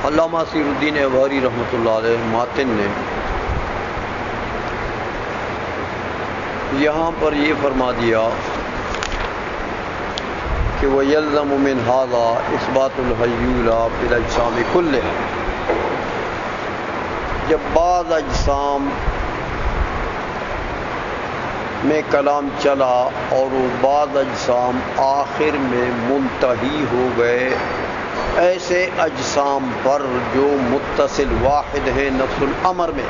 علامہ نصیر الدین ابہاری رحمۃ اللہ علیہ ماتن نے یہاں پر یہ فرما دیا کہ وَيَلْزَمُ مِنْ هَذَا إِثْبَاتُ الْحَيُّولَ فِي الْأَجْسَامِ كُلِّهَا، جب بعض اجسام میں کلام چلا اور وہ بعض اجسام آخر میں منتہی ہو گئے ایسے اجسام پر جو متصل واحد ہیں نفس الامر میں،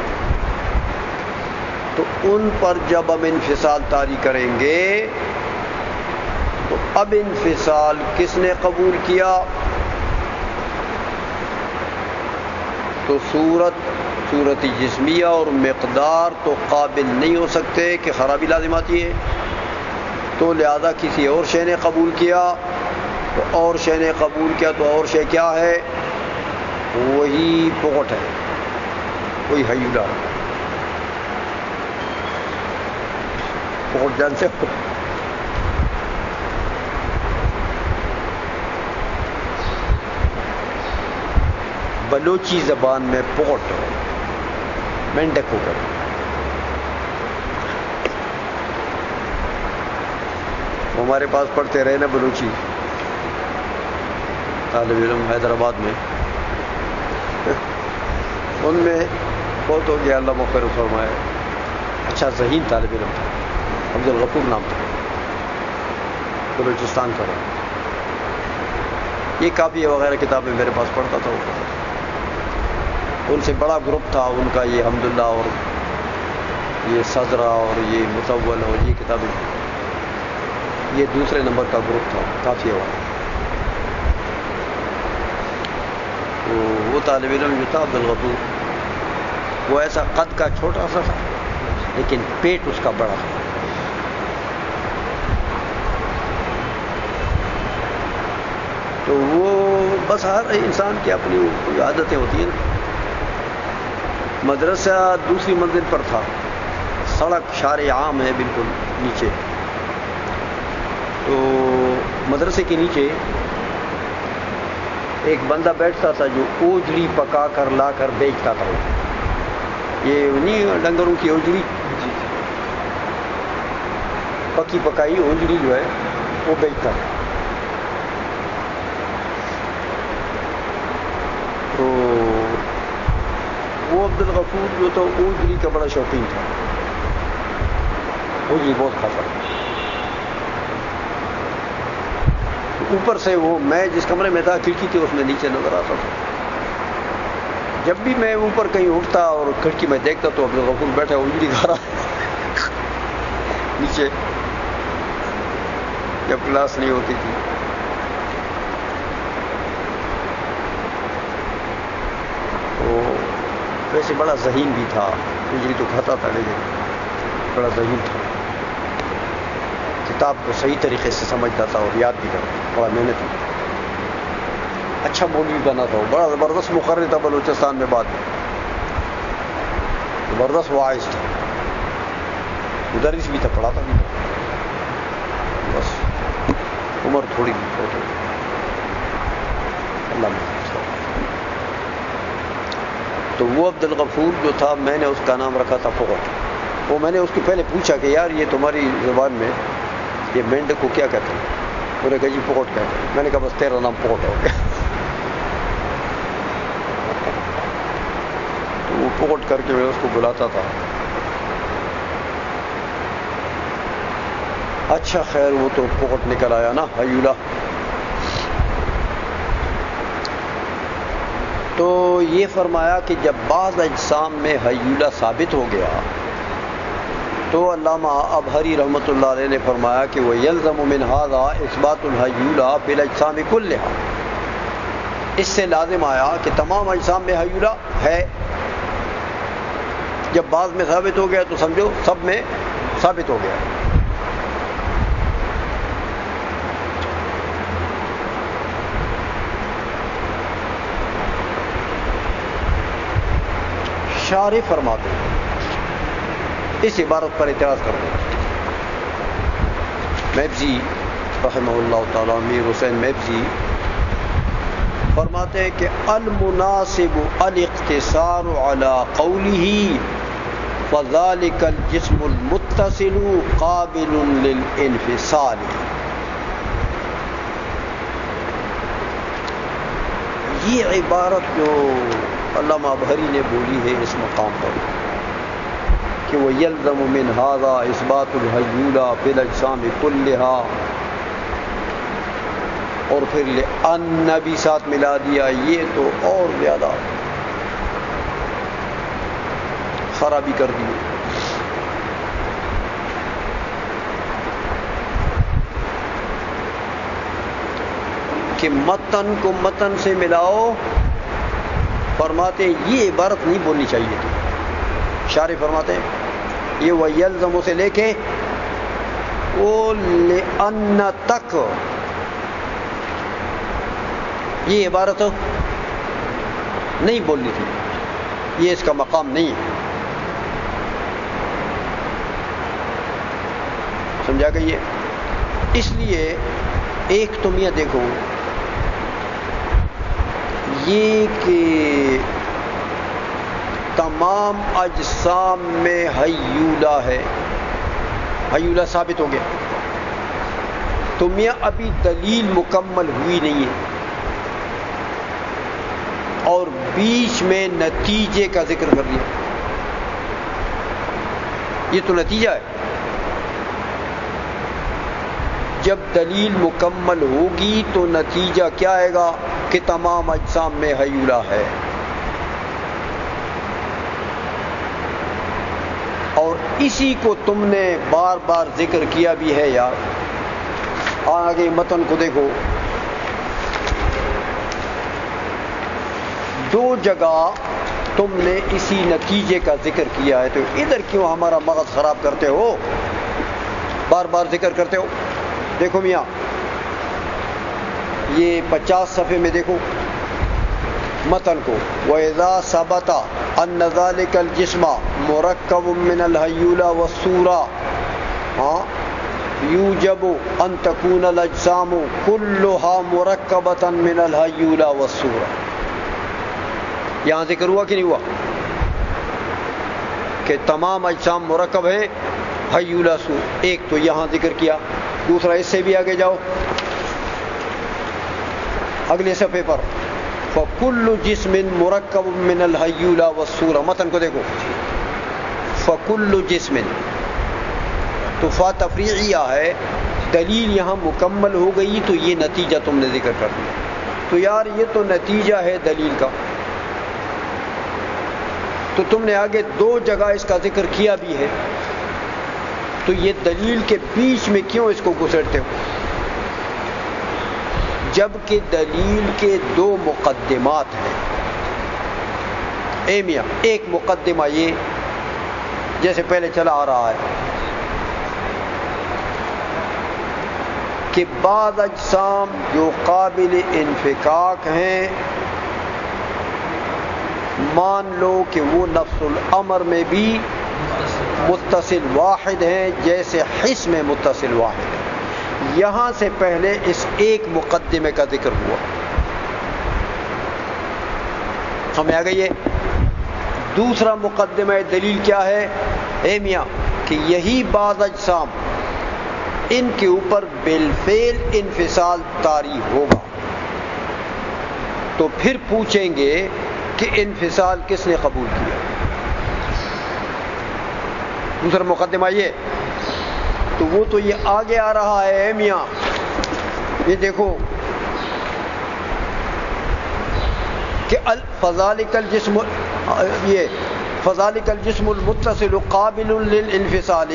تو ان پر جب ہم انفصال طاری کریں گے تو اب انفصال کس نے قبول کیا؟ تو صورت جسمیہ اور مقدار تو قابل نہیں ہو سکتے کہ خرابی لازم آتی ہے، تو لہذا کسی اور شے نے قبول کیا، تو اور شے نے قبول کیا تو اور شے کیا ہے؟ وہی پوٹ ہے، وہی حیولہ پوٹ جانتے ہو؟ بلوچی زبان میں پوٹ مینڈک ہو کر ہمارے پاس پڑھتے رہے نا بلوچی طالب علم حیدرآباد میں، ان میں بہت ہو گیا، اللہ مغفرت فرمائے، اچھا ذہین طالب علم تھا، عبد الغفور نام تھا، بلوچستان کا رہا، یہ کاپیہ وغیرہ کتابیں میرے پاس پڑھتا تھا، ان سے بڑا گروپ تھا ان کا، یہ حمداللہ اور یہ صدرہ اور یہ مطول اور یہ کتابیں، یہ دوسرے نمبر کا گروپ تھا کافی والا۔ تو وہ طالب علم جو تھا عبد الغفور، وہ ایسا قد کا چھوٹا سا تھا لیکن پیٹ اس کا بڑا تھا، تو وہ بس ہر انسان کی اپنی عادتیں ہوتی ہیں نا۔ مدرسہ دوسری منزل پر تھا، سڑک شارع عام ہے بالکل نیچے، تو مدرسے کے نیچے ایک بندہ بیٹھتا تھا جو اوجڑی پکا کر لا کر بیچتا تھا، یہ نہیں ڈنگروں کی اوجڑی، پکی پکائی اوجڑی جو ہے وہ بیچتا تھا۔ تو وہ عبد الغفور جو تھا اوجڑی کا بڑا شوقین تھا، اوجڑی بہت کھاتا تھا۔ اوپر سے وہ میں جس کمرے میں تھا کھڑکی تھی اس میں نیچے نظر آتا تھا، جب بھی میں اوپر کہیں اٹھتا اور کھڑکی میں دیکھتا تو عبد الغفور بیٹھا اوجڑی کھا رہا نیچے، جب کلاس نہیں ہوتی تھی۔ ویسے بڑا ذہین بھی تھا، اوجڑی تو کھاتا تھا لیکن بڑا ذہین تھا، کتاب کو صحیح طریقے سے سمجھتا تھا اور یاد بھی کرتا، بڑا محنت تھا، اچھا مولوی بنا تھا، بڑا زبردست مقرر تھا بلوچستان میں، بعد میں زبردست واعظ تھا، مدرس بھی تھا، پڑھاتا بھی تھا، بس عمر تھوڑی بہت ہوئی، اللہ میں۔ تو وہ عبد الغفور جو تھا میں نے اس کا نام رکھا تھا پوٹ۔ وہ میں نے اس کو پہلے پوچھا کہ یار یہ تمہاری زبان میں یہ مینڈک کو کیا کہتے ہیں؟ انہوں نے کہا جی پوٹ کہتے ہیں۔ میں نے کہا بس تیرا نام پوٹ ہو گیا۔ تو وہ پوٹ کر کے میں اس کو بلاتا تھا۔ اچھا خیر وہ تو پوٹ نکل آیا نا حیولہ۔ تو یہ فرمایا کہ جب بعض اجسام میں حیولہ ثابت ہو گیا تو علامہ ابہری رحمۃ اللہ علیہ نے فرمایا کہ وہ یلزم من ھذا اثبات الحیولہ فی الاجسام کلھا، اس سے لازم آیا کہ تمام اجسام میں حیولہ ہے، جب بعض میں ثابت ہو گیا تو سمجھو سب میں ثابت ہو گیا۔ شارح فرماتے ہیں اس عبارت پر اعتراض کرتے ہیں، میبزی رحمہ اللہ تعالیٰ، میر حسین میبزی فرماتے ہیں کہ المناسب الاقتصار علی قوله فذلك الجسم المتصل قابل للانفصال. یہ عبارت جو علامہ ابہری نے بولی ہے اس مقام پر کہ وہ یلزم من ھذا اثبات الحیولہ فی الاجسام کلھا، اور پھر لأن بھی ساتھ ملا دیا، یہ تو اور زیادہ خرابی کر دی. کہ متن کو متن سے ملاؤ، فرماتے ہیں یہ عبارت نہیں بولنی چاہیے تھی. شارح فرماتے ہیں یہ وَيَلْزَمُ سے لے کے وہ لِأَنَّ تک یہ عبارت نہیں بولنی تھی، یہ اس کا مقام نہیں ہے. سمجھا گئی ہے؟ اس لیے ایک تم یہ دیکھو یہ کہ تمام اجسام میں حیولہ ہے، حیولہ ثابت ہو گیا، تم یہ ابھی دلیل مکمل ہوئی نہیں ہے، اور بیچ میں نتیجے کا ذکر کر دیا. یہ تو نتیجہ ہے. جب دلیل مکمل ہوگی تو نتیجہ کیا آئے گا کہ تمام اجسام میں حیولہ ہے. اور اسی کو تم نے بار بار ذکر کیا بھی ہے یار. آگے متن کو دیکھو، دو جگہ تم نے اسی نتیجے کا ذکر کیا ہے، تو ادھر کیوں ہمارا مغز خراب کرتے ہو، بار بار ذکر کرتے ہو. دیکھو میاں یہ 50 صفحے میں دیکھو متن کو، وَإِذَا ثَبَتَ أَنَّ ذَلِكَ الْجِسْمَ مُرَكَّبٌ مِّنَ الْحَیُّولَ وَالصُّورَةِ يُوجَبُ أَن تَكُونَ الْأَجْسَامُ كُلُّهَا مُرَكَّبَةً مِّنَ الْحَیُّولَ وَالصُّورَةِ. یہاں ذکر ہوا کہ نہیں ہوا کہ تمام اجسام مرکب ہیں حیولہ سور؟ ایک تو یہاں ذکر کیا، دوسرا اس سے بھی آگے جاؤ اگلے صفحے پر، فَكُلُّ جِسْمٍ مُرَكَّبٌ مِّنَ الْحَیُّولَ وَالصُّورَةِ. متن کو دیکھو، فَكُلُّ جِسْمٍ تو فا تفریعیہ ہے، دلیل یہاں مکمل ہو گئی تو یہ نتیجہ تم نے ذکر کر دیا. تو یار یہ تو نتیجہ ہے دلیل کا، تو تم نے آگے دو جگہ اس کا ذکر کیا بھی ہے، تو یہ دلیل کے بیچ میں کیوں اس کو گھسیٹتے ہو؟ جبکہ دلیل کے دو مقدمات ہیں. اے میاں ایک مقدمہ یہ جیسے پہلے چلا آ رہا ہے کہ بعض اجسام جو قابل انفکاک ہیں، مان لو کہ وہ نفس الامر میں بھی متصل واحد ہیں جیسے حس میں متصل واحد ہے. یہاں سے پہلے اس ایک مقدمے کا ذکر ہوا، ہمیں آ گئی ہے. دوسرا مقدمہ دلیل کیا ہے اے میاں کہ یہی بعض اجسام ان کے اوپر بالفعل انفصال طاری ہوگا، تو پھر پوچھیں گے کہ انفصال کس نے قبول کیا. دوسرا مقدمہ یہ، تو وہ تو یہ آگے آ رہا ہے اے میاں. یہ دیکھو کہ فذالک الجسم، یہ فذالک الجسم المتصل قابل للانفصال،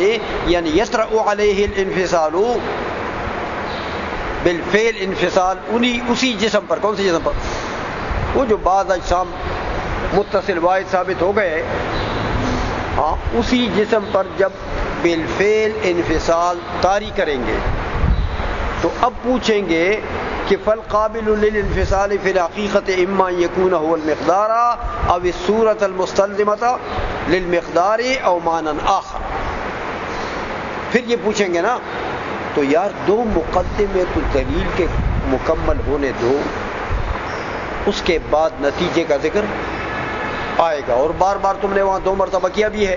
یعنی یسرع علیہ الانفصال بالفعل انفصال اسی جسم پر. کون سی جسم پر؟ وہ جو بعض اجسام متصل واحد ثابت ہو گئے، ہاں اسی جسم پر جب بالفعل انفصال طاری کریں گے تو اب پوچھیں گے کہ فالقابل للانفصال فی الحقیقت اما یکون هو المقدار او الصورة المستلزمة للمقدار او معنی آخر. پھر یہ پوچھیں گے نا، تو یار دو مقدمے تو دلیل کے مکمل ہونے دو. اس کے بعد نتیجے کا ذکر آئے گا، اور بار بار تم نے وہاں 2 مرتبہ کیا بھی ہے.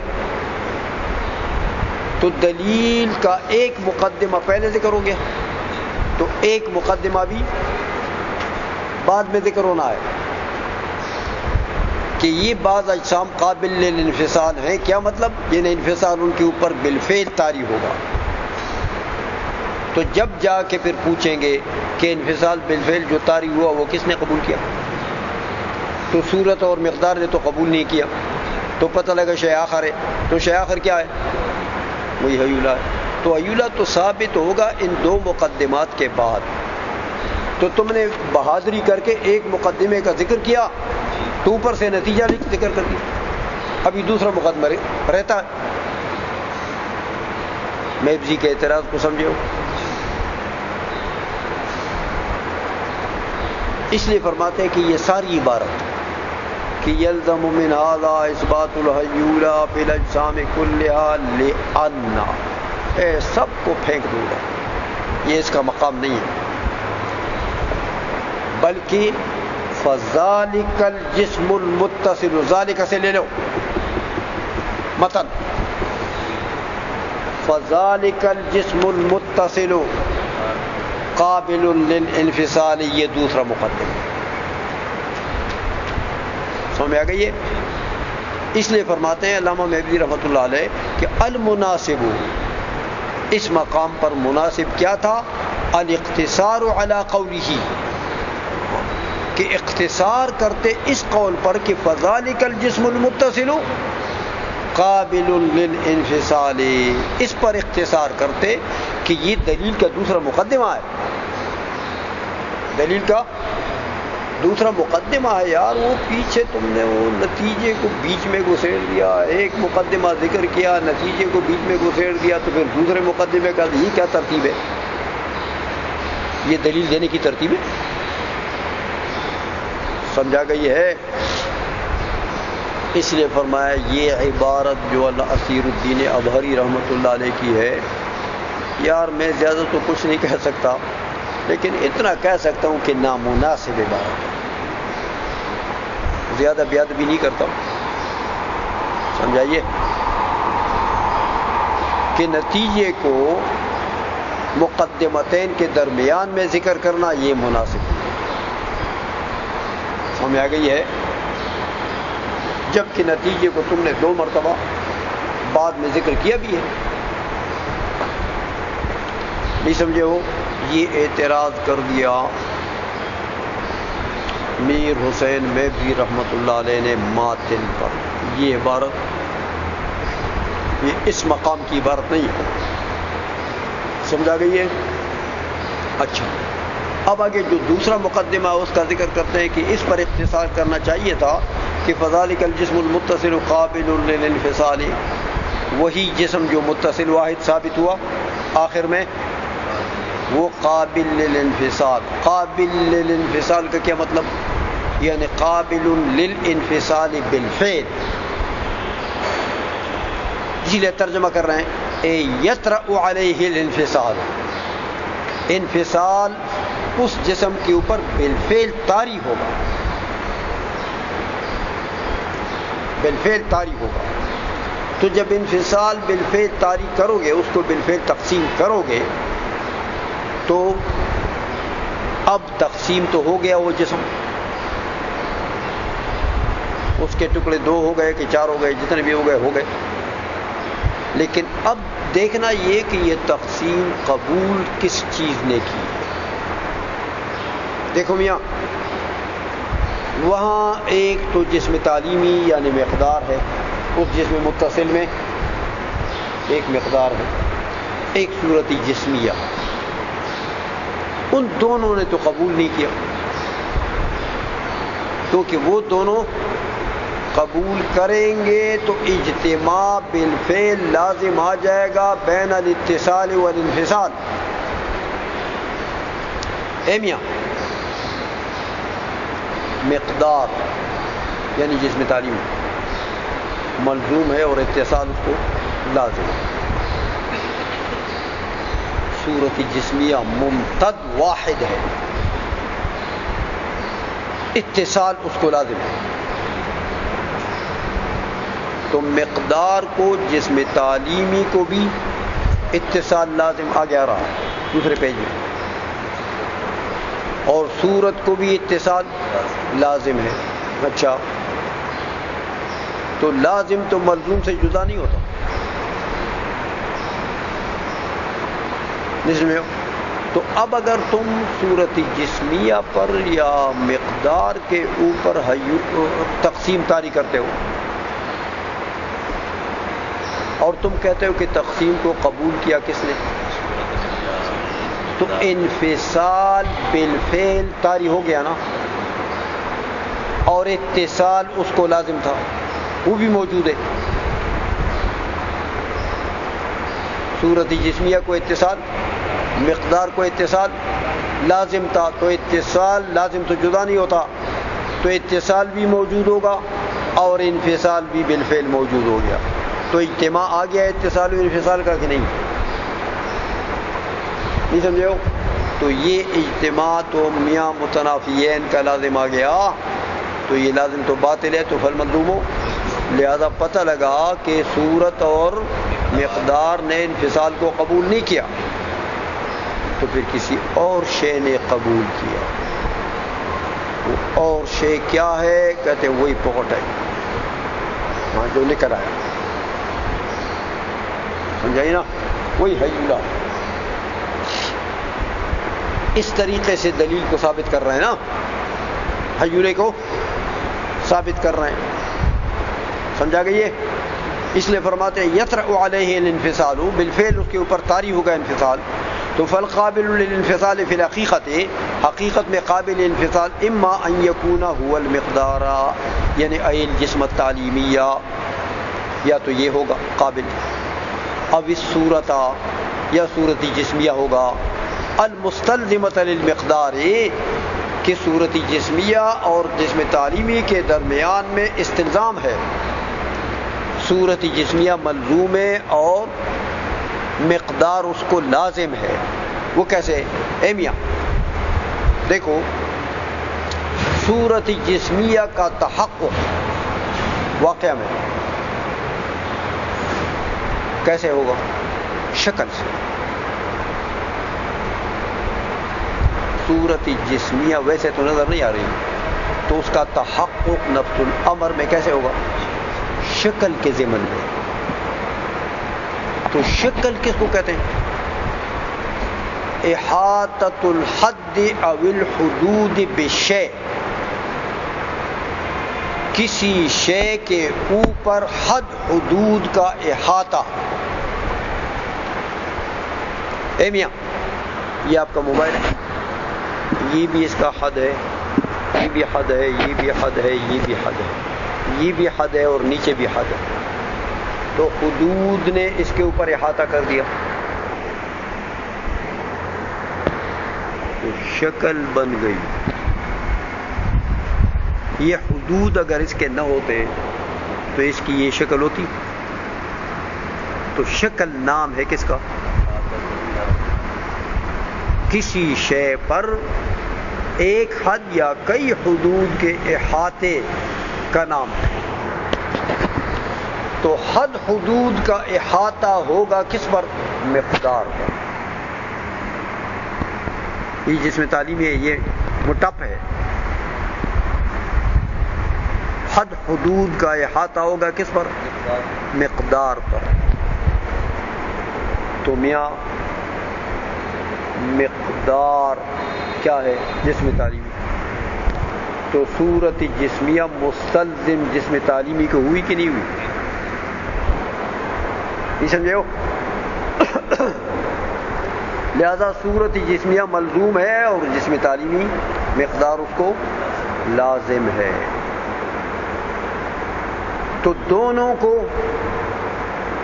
تو دلیل کا ایک مقدمہ پہلے ذکر ہو گیا، تو ایک مقدمہ بھی بعد میں ذکر ہونا ہے کہ یہ بعض اجسام قابل للانفصال ہیں. کیا مطلب؟ یعنی انفصال ان کے اوپر بالفعل طاری ہوگا. تو جب جا کے پھر پوچھیں گے کہ انفصال بالفعل جو طاری ہوا وہ کس نے قبول کیا؟ تو صورت اور مقدار نے تو قبول نہیں کیا، تو پتہ لگا شے آخر ہے. تو شے آخر کیا ہے؟ وہی حیولہ ہے. تو حیولہ تو ثابت ہوگا ان 2 مقدمات کے بعد. تو تم نے بہادری کر کے ایک مقدمے کا ذکر کیا تو اوپر سے نتیجہ ذکر کر دیا، ابھی دوسرا مقدمہ رہتا ہے. میبزی کے اعتراض کو سمجھو. اس لیے فرماتے ہیں کہ یہ ساری عبارت کہ یلزم من ھذا اثبات الحیولہ فی الاجسام کلھا لأن، اے سب کو پھینک دوں گا، یہ اس کا مقام نہیں ہے. بلکہ فذالک الجسم المتصل، ذالک سے لے لو متن، فذالک الجسم المتصل قابل للانفصال، یہ دوسرا مقدمہ. سمجھ میں آ گئی ہے؟ اس لیے فرماتے ہیں علامہ میبزی رحمۃ اللہ علیہ کہ المناسب، اس مقام پر مناسب کیا تھا؟ الاقتصار علی قولہ، کہ اختصار کرتے اس قول پر کہ فذالک الجسم المتصل قابل للانفصال، اس پر اختصار کرتے کہ یہ دلیل کا دوسرا مقدمہ ہے. دلیل کا دوسرا مقدمہ ہے یار. وہ پیچھے تم نے وہ نتیجے کو بیچ میں گھسیڑ دیا، ایک مقدمہ ذکر کیا، نتیجے کو بیچ میں گھسیڑ دیا، تو پھر دوسرے مقدمے کا یہ کیا ترتیب ہے؟ یہ دلیل دینے کی ترتیب ہے. سمجھا گئی ہے؟ اس لیے فرمایا یہ عبارت جو اللہ اسیر الدین ابہری رحمۃ اللہ علیہ کی ہے، یار میں زیادہ تو کچھ نہیں کہہ سکتا، لیکن اتنا کہہ سکتا ہوں کہ نامناسب عبارت ہے. زیادہ بیاد بھی نہیں کرتا ہوں. سمجھائیے کہ نتیجے کو مقدمتین کے درمیان میں ذکر کرنا یہ مناسب ہے. سمجھ آ گئی ہے؟ جبکہ نتیجے کو تم نے 2 مرتبہ بعد میں ذکر کیا بھی ہے. نہیں سمجھے ہو؟ یہ اعتراض کر دیا میر حسین میبزی رحمۃ اللہ علیہ نے ماتن پر. یہ عبارت یہ اس مقام کی عبارت نہیں ہے. سمجھا گئی ہے؟ اچھا، اب آگے جو دوسرا مقدمہ ہے اس کا ذکر کرتے ہیں کہ اس پر اختصار کرنا چاہیے تھا کہ فذالک الجسم المتصل قابل للانفصال، وہی جسم جو متصل واحد ثابت ہوا آخر میں وہ قابل للانفصال. قابل للانفصال کا کیا مطلب؟ یعنی قابل للانفصال بالفعل. اسی لیے ترجمہ کر رہے ہیں اے یطرأ علیہ الانفصال، انفصال اس جسم کے اوپر بالفعل طاری ہوگا، بالفعل طاری ہوگا. تو جب انفصال بالفعل طاری کرو گے، اس کو بالفعل تقسیم کرو گے، تو اب تقسیم تو ہو گیا وہ جسم، اس کے ٹکڑے 2 ہو گئے کہ 4 ہو گئے، جتنے بھی ہو گئے. لیکن اب دیکھنا یہ کہ یہ تقسیم قبول کس چیز نے کی ہے. دیکھو میاں، وہاں ایک تو جسم تعلیمی یعنی مقدار ہے، اس جسم متصل میں ایک مقدار ہے، ایک صورت جسمیہ. ان دونوں نے تو قبول نہیں کیا، کیونکہ وہ دونوں قبول کریں گے تو اجتماع بالفعل لازم آ جائے گا بین الاتصال والانفصال. اے میاں، مقدار یعنی جسم تعلیم ملزوم ہے اور اتصال اس کو لازم ہے. صورت جسمیہ ممتد واحد ہے، اتصال اس کو لازم ہے. تو مقدار کو جسم تعلیمی کو بھی اتصال لازم آ گیا رہا دوسرے پیج میں, اور صورت کو بھی اتصال لازم ہے. اچھا, تو لازم تو ملزوم سے جدا نہیں ہوتا. میں تو اب اگر تم صورت جسمیہ پر یا مقدار کے اوپر تقسیم طاری کرتے ہو اور تم کہتے ہو کہ تقسیم کو قبول کیا کس نے, تو انفصال بالفعل طاری ہو گیا نا, اور اتصال اس کو لازم تھا وہ بھی موجود ہے. صورت جسمیہ کو اتصال, مقدار کو اتصال لازم تھا, تو اتصال لازم تو جدا نہیں ہوتا, تو اتصال بھی موجود ہوگا اور انفصال بھی بالفعل موجود ہو گیا. تو اجتماع آ گیا اتصال و انفصال کا کہ نہیں سمجھے ہو. تو یہ اجتماع تو میاں متنافیین کا لازم آ گیا, تو یہ لازم تو باطل ہے, تو فالملزوم ہو. لہذا پتہ لگا کہ صورت اور مقدار نے انفصال کو قبول نہیں کیا, تو پھر کسی اور شے نے قبول کیا. وہ اور شے کیا ہے, کہتے ہیں وہی پوٹ ہے, وہاں جو نکل آیا, سمجھائی نا, وہی حیولہ. اس طریقے سے دلیل کو ثابت کر رہے ہیں نا, حیولے کو ثابت کر رہے ہیں. سمجھا گئی ہے. اس لیے فرماتے ہیں یطرأ علیہ الانفصال, بالفعل اس کے اوپر طاری ہوگا انفصال. تو فالقابل للانفصال فی الحقیقت, حقیقت میں قابل انفصال اما ان یکون هو المقدار, یعنی الجسم التعلیمیہ, یا تو یہ ہوگا قابل, اب اس صورت یا صورت جسمیہ ہوگا المستلزمۃ للمقدار, کہ صورت جسمیہ اور جسم تعلیمی کے درمیان میں استلزام ہے. صورت جسمیہ ملزوم ہے اور مقدار اس کو لازم ہے. وہ کیسے؟ اے میاں دیکھو, صورت جسمیہ کا تحقق واقعہ میں کیسے ہوگا؟ شکل سے. صورت جسمیہ ویسے تو نظر نہیں آ رہی, تو اس کا تحقق نفس الامر میں کیسے ہوگا؟ شکل کے ضمن میں. تو شکل کس کو کہتے ہیں؟ احاطۃ الحد او الحدود بالشیء, کسی شے کے اوپر حد حدود کا احاطہ. اے میاں یہ آپ کا موبائل ہے, یہ بھی اس کا حد ہے, یہ بھی حد ہے, یہ بھی حد ہے, یہ بھی حد ہے, یہ بھی حد ہے, اور نیچے بھی حد ہے. تو حدود نے اس کے اوپر احاطہ کر دیا, تو شکل بن گئی. یہ حدود اگر اس کے نہ ہوتے تو اس کی یہ شکل ہوتی. تو شکل نام ہے کس کا؟ کسی شے پر ایک حد یا کئی حدود کے احاطے کا نام ہے. تو حد حدود کا احاطہ ہوگا کس پر؟ مقدار پر. یہ جس میں تعلیم ہے یہ مٹپ ہے. حد حدود کا احاطہ ہوگا کس پر؟ مقدار پر. تو میاں مقدار کیا ہے؟ جسم تعلیمی. تو صورت جسمیہ مستلزم جسم تعلیمی کو ہوئی کہ نہیں ہوئی؟ نہیں سمجھے ہو؟ لہذا صورت جسمیہ ملزوم ہے اور جسم تعلیمی مقدار اس کو لازم ہے. تو دونوں کو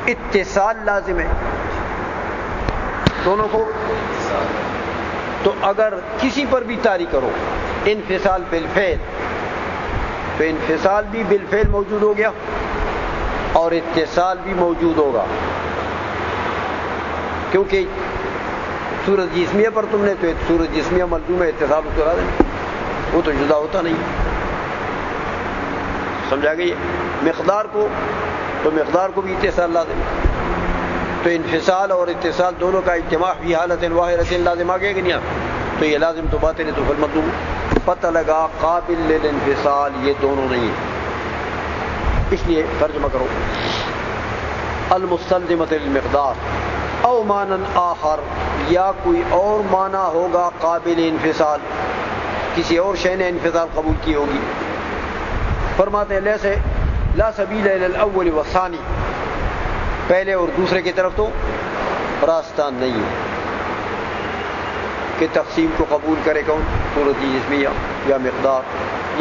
اتصال لازم ہے, دونوں کو. تو اگر کسی پر بھی طاری کرو انفصال بالفعل, تو انفصال بھی بالفعل موجود ہو گیا اور اتصال بھی موجود ہوگا, کیونکہ صورت جسمیہ پر تم نے تو صورت جسمیہ ملزوم ہے, اتصال اس کو لازم, وہ تو جدا ہوتا نہیں. سمجھا گئی مقدار کو، تو مقدار کو بھی اتصال لازم، تو انفصال اور اتصال دونوں کا اجتماع فی حالت واحدۃ لازم آ گیا کہ نہیں؟ تو یہ لازم تو باطل ہے، تو پھر مطلوب پتہ لگا قابل للانفصال یہ دونوں نہیں ہیں، اس لیے ترجمہ کرو المستلزمۃ للمقدار او معنی آخر، یا کوئی اور معنی ہوگا قابل انفصال، کسی اور شے نے انفصال قبول کی ہوگی۔ فرماتے ہیں لیسے لا سبیل الی الاول والثانی، پہلے اور دوسرے کی طرف تو راستہ نہیں ہے کہ تقسیم کو قبول کرے کون، صورت جسمیہ یا مقدار،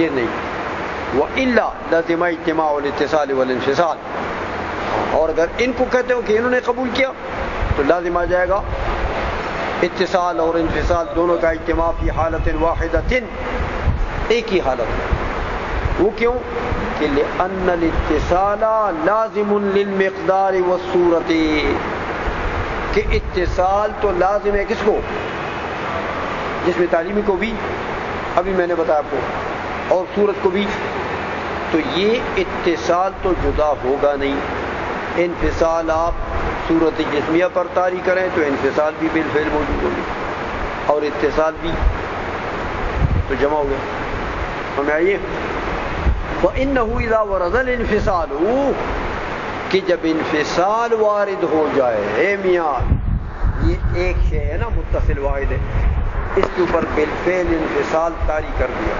یہ نہیں۔ وَإِلَّا لَازِمَ اجتماع الاتصال والانفصال، اور اگر ان کو کہتے ہو کہ انہوں نے قبول کیا تو لازم آ جائے گا اتصال اور انفصال دونوں کا اجتماع فی حالت واحدۃ، ایک ہی حالت میں۔ وہ کیوں کہ لأن الاتصال لازم للمقدار والصورت، کہ اتصال تو لازم ہے کس کو، جس میں تعلیمی کو بھی ابھی میں نے بتایا آپ کو، اور صورت کو بھی، تو یہ اتصال تو جدا ہوگا نہیں۔ انفصال آپ صورت جسمیہ پر طاری کریں تو انفصال بھی بالفعل موجود ہوگی، اور اتصال بھی، تو جمع ہو گیا۔ ہمیں آئیے وَإِنَّهُ إِذَا وَرَدَ الْانفِصَالُ، کہ جب انفصال وارد ہو جائے، اے میاں یہ ایک شے ہے نا متصل واحد ہے، اس کے اوپر بالفعل انفصال طاری کر دیا،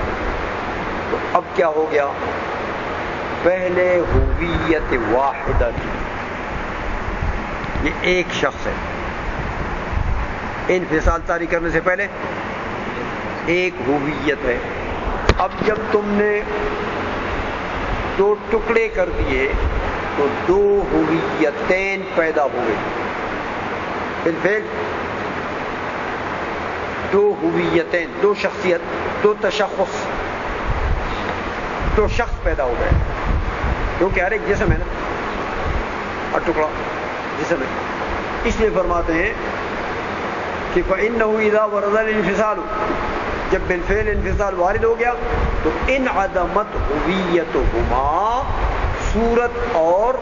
تو اب کیا ہو گیا، پہلے ہویت واحدہ تھی، یہ ایک شخص ہے، انفصال طاری کرنے سے پہلے ایک ہویت ہے۔ اب جب تم نے دو ٹکڑے کر دیے تو دو ہویتین پیدا ہو گئی، بالفعل دو ہویتین، دو شخصیت، دو تشخص، دو شخص پیدا ہو گئے، کیونکہ ہر ایک جسم ہے نا، ہر ٹکڑا جسم ہے۔ اس لیے فرماتے ہیں کہ فَإِنَّهُ إِذَا وَرَدَ الْانفِصَالُ، جب بالفعل انفصال وارد ہو گیا تو انعدمت ہویتہما، صورت اور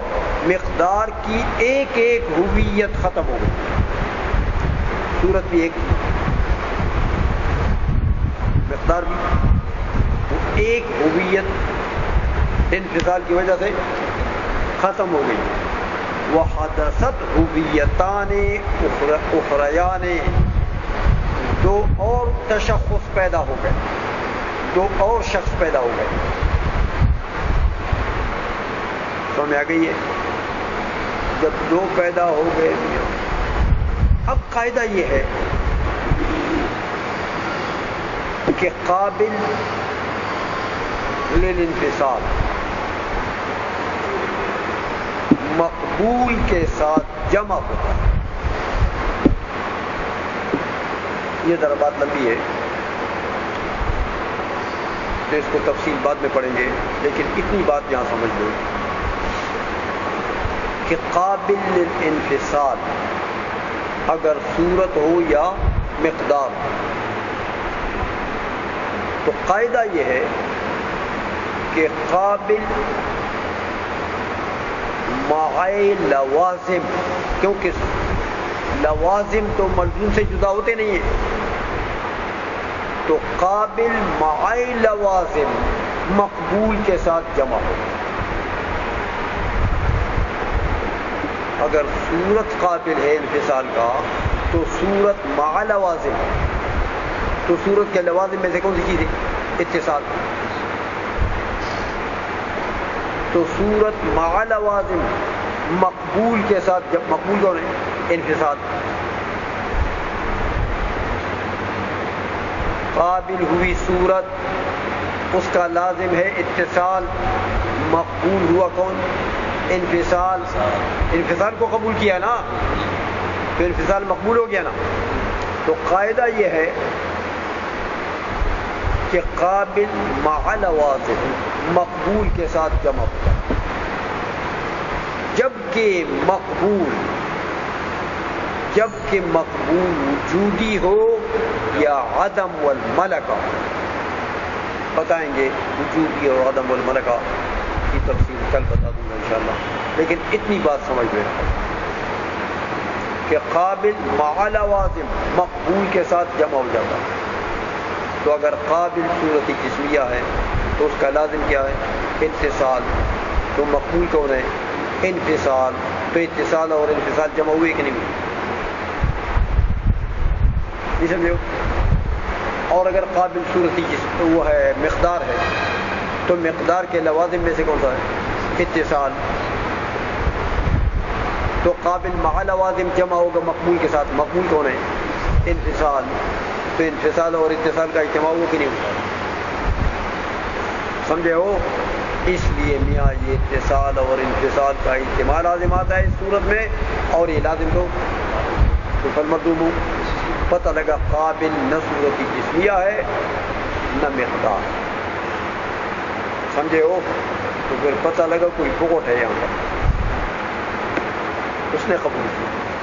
مقدار کی ایک ایک ہویت ختم ہو گئی، صورت بھی ایک، مقدار بھی، وہ ایک ہویت انفصال کی وجہ سے ختم ہو گئی۔ وحدثت ہویتان اخریان، دو اور تشخص پیدا ہو گئے، دو اور شخص پیدا ہو گئے۔ سمجھ آ گئی ہے؟ جب دو پیدا ہو گئے، اب قاعدہ یہ ہے کہ قابل للانفصال مقبول کے ساتھ جمع ہوتا ہے۔ یہ ذرا بات لمبی ہے تو اس کو تفصیل بعد میں پڑھیں گے، لیکن اتنی بات یہاں سمجھ لو کہ قابل للانفصال اگر صورت ہو یا مقدار ہو، تو قاعدہ یہ ہے کہ قابل مع لوازم، کیونکہ لوازم تو ملزوم سے جدا ہوتے نہیں ہیں، تو قابل مع لوازم مقبول کے ساتھ جمع ہو۔ اگر صورت قابل ہے انفصال کا تو صورت مع لوازم، تو صورت کے لوازم میں سے کون سی چیز ہے؟ اتصال، تو صورت مع لوازم مقبول کے ساتھ، جب مقبول کون ہے؟ انفصال۔ قابل ہوئی صورت، اس کا لازم ہے اتصال، مقبول ہوا کون؟ انفصال۔ انفصال کو قبول کیا نا تو انفصال مقبول ہو گیا نا، تو قاعدہ یہ ہے کہ قابل مع لوازم مقبول کے ساتھ جمع ہوتا ہے، جبکہ مقبول وجودی ہو یا عدم والملکہ، بتائیں گے وجودی اور عدم والملکہ کل بتا دوں گا انشاءاللہ، لیکن اتنی بات سمجھ میں کہ قابل مع لوازم مقبول کے ساتھ جمع ہو جاتا ہے۔ تو اگر قابل صورت جسمیہ ہے تو اس کا لازم کیا ہے؟ اتصال۔ تو مقبول کون ہے؟ انفصال۔ تو اتصال اور انفصال جمع ہوئے کہ نہیں ہوئے؟ نہیں سمجھو؟ اور اگر قابل صورت جسم وہ ہے مقدار ہے تو مقدار کے لوازم میں سے کون سا ہے؟ اتصال۔ تو قابل مع لوازم جمع ہوگا مقبول کے ساتھ، مقبول کون ہے؟ انفصال۔ تو انفصال اور اتصال کا اجتماع ہو کہ نہیں ہوتا؟ سمجھے ہو؟ اس لیے میاں یہ اتصال اور انفصال کا اجتماع لازم آتا ہے اس صورت میں، اور یہ لازم تو فالمردوم پتہ لگا قابل نہ صورت جسمیہ ہے نہ مقدار، سمجھے ہو؟ تو پھر پتہ لگا کوئی بغوٹ ہے یہاں پر، اس نے قبول کیا۔